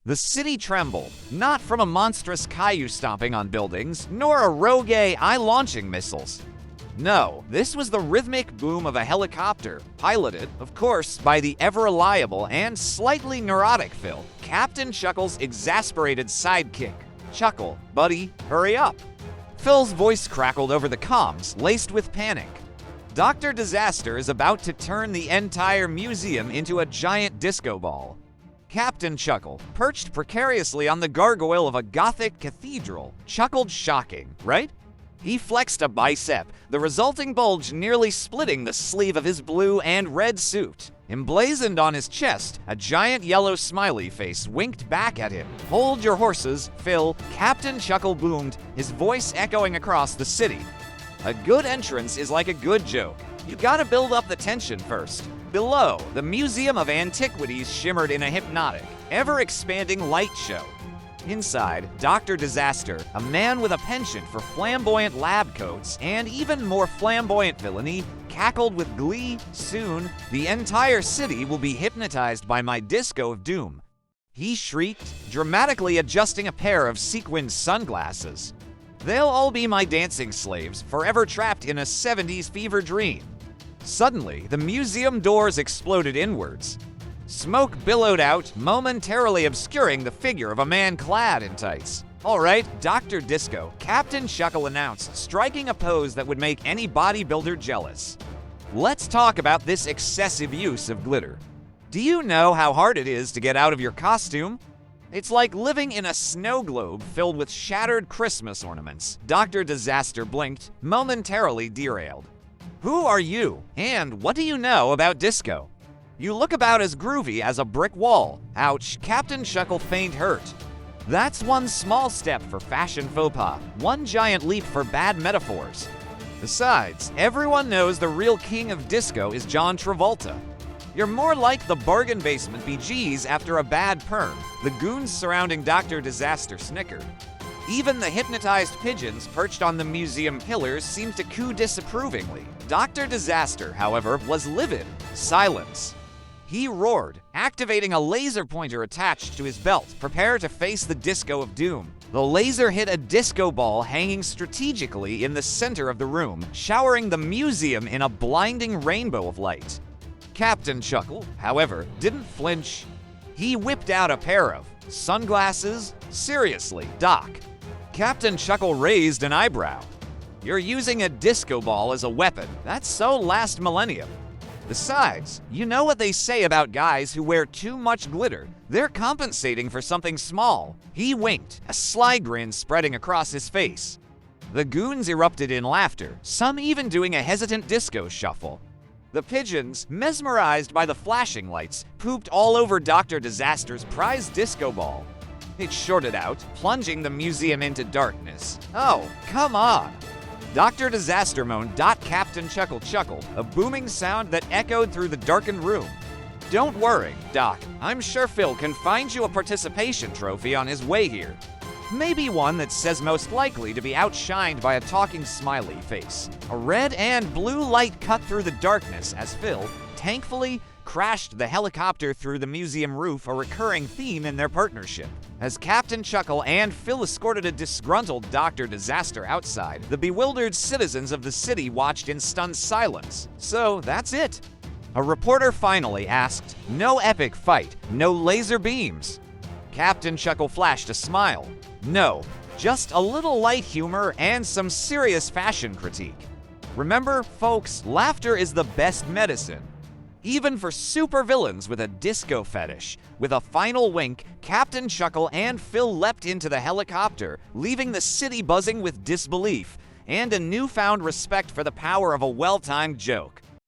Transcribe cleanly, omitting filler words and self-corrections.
The city trembled, not from a monstrous Caillou stomping on buildings, nor a rogue AI launching missiles. No, this was the rhythmic boom of a helicopter, piloted, of course, by the ever-reliable and slightly neurotic Phil, Captain Chuckle's exasperated sidekick. Chuckle, buddy, hurry up. Phil's voice crackled over the comms, laced with panic. Dr. Disaster is about to turn the entire museum into a giant disco ball. Captain Chuckle, perched precariously on the gargoyle of a Gothic cathedral, chuckled shocking, right? He flexed a bicep, the resulting bulge nearly splitting the sleeve of his blue and red suit. Emblazoned on his chest, a giant yellow smiley face winked back at him. "Hold your horses, Phil," Captain Chuckle boomed, his voice echoing across the city. A good entrance is like a good joke. You gotta build up the tension first. Below, the Museum of Antiquities shimmered in a hypnotic, ever-expanding light show. Inside, Dr. Disaster, a man with a penchant for flamboyant lab coats and even more flamboyant villainy, cackled with glee. Soon, the entire city will be hypnotized by my disco of doom. He shrieked, dramatically adjusting a pair of sequined sunglasses. They'll all be my dancing slaves, forever trapped in a 70s fever dream. Suddenly, the museum doors exploded inwards. Smoke billowed out, momentarily obscuring the figure of a man clad in tights. "All right, Dr. Disco," Captain Chuckle announced, striking a pose that would make any bodybuilder jealous. "Let's talk about this excessive use of glitter. Do you know how hard it is to get out of your costume? It's like living in a snow globe filled with shattered Christmas ornaments." Dr. Disaster blinked, momentarily derailed. "Who are you, and what do you know about disco? You look about as groovy as a brick wall." Ouch, Captain Chuckle feigned hurt. That's one small step for fashion faux pas, one giant leap for bad metaphors. Besides, everyone knows the real king of disco is John Travolta. You're more like the bargain basement BGs after a bad perm. The goons surrounding Dr. Disaster snickered. Even the hypnotized pigeons perched on the museum pillars seemed to coo disapprovingly. Dr. Disaster, however, was livid. Silence. He roared, activating a laser pointer attached to his belt, prepare to face the disco of doom. The laser hit a disco ball hanging strategically in the center of the room, showering the museum in a blinding rainbow of light. Captain Chuckle, however, didn't flinch. He whipped out a pair of sunglasses. "Seriously, Doc." Captain Chuckle raised an eyebrow. "You're using a disco ball as a weapon. That's so last millennium. Besides, you know what they say about guys who wear too much glitter. They're compensating for something small." He winked, a sly grin spreading across his face. The goons erupted in laughter, some even doing a hesitant disco shuffle. The pigeons, mesmerized by the flashing lights, pooped all over Dr. Disaster's prized disco ball. It shorted out, plunging the museum into darkness. "Oh, come on." Dr. Disaster moaned. Captain Chuckle chuckled, a booming sound that echoed through the darkened room. "Don't worry, Doc. I'm sure Phil can find you a participation trophy on his way here. Maybe one that says most likely to be outshined by a talking smiley face." A red and blue light cut through the darkness as Phil, thankfully, crashed the helicopter through the museum roof, a recurring theme in their partnership. As Captain Chuckle and Phil escorted a disgruntled Dr. Disaster outside, the bewildered citizens of the city watched in stunned silence. So that's it. A reporter finally asked, "No epic fight, no laser beams?" Captain Chuckle flashed a smile. "No, just a little light humor and some serious fashion critique. Remember, folks, laughter is the best medicine. Even for supervillains with a disco fetish." With a final wink, Captain Chuckle and Phil leapt into the helicopter, leaving the city buzzing with disbelief and a newfound respect for the power of a well-timed joke.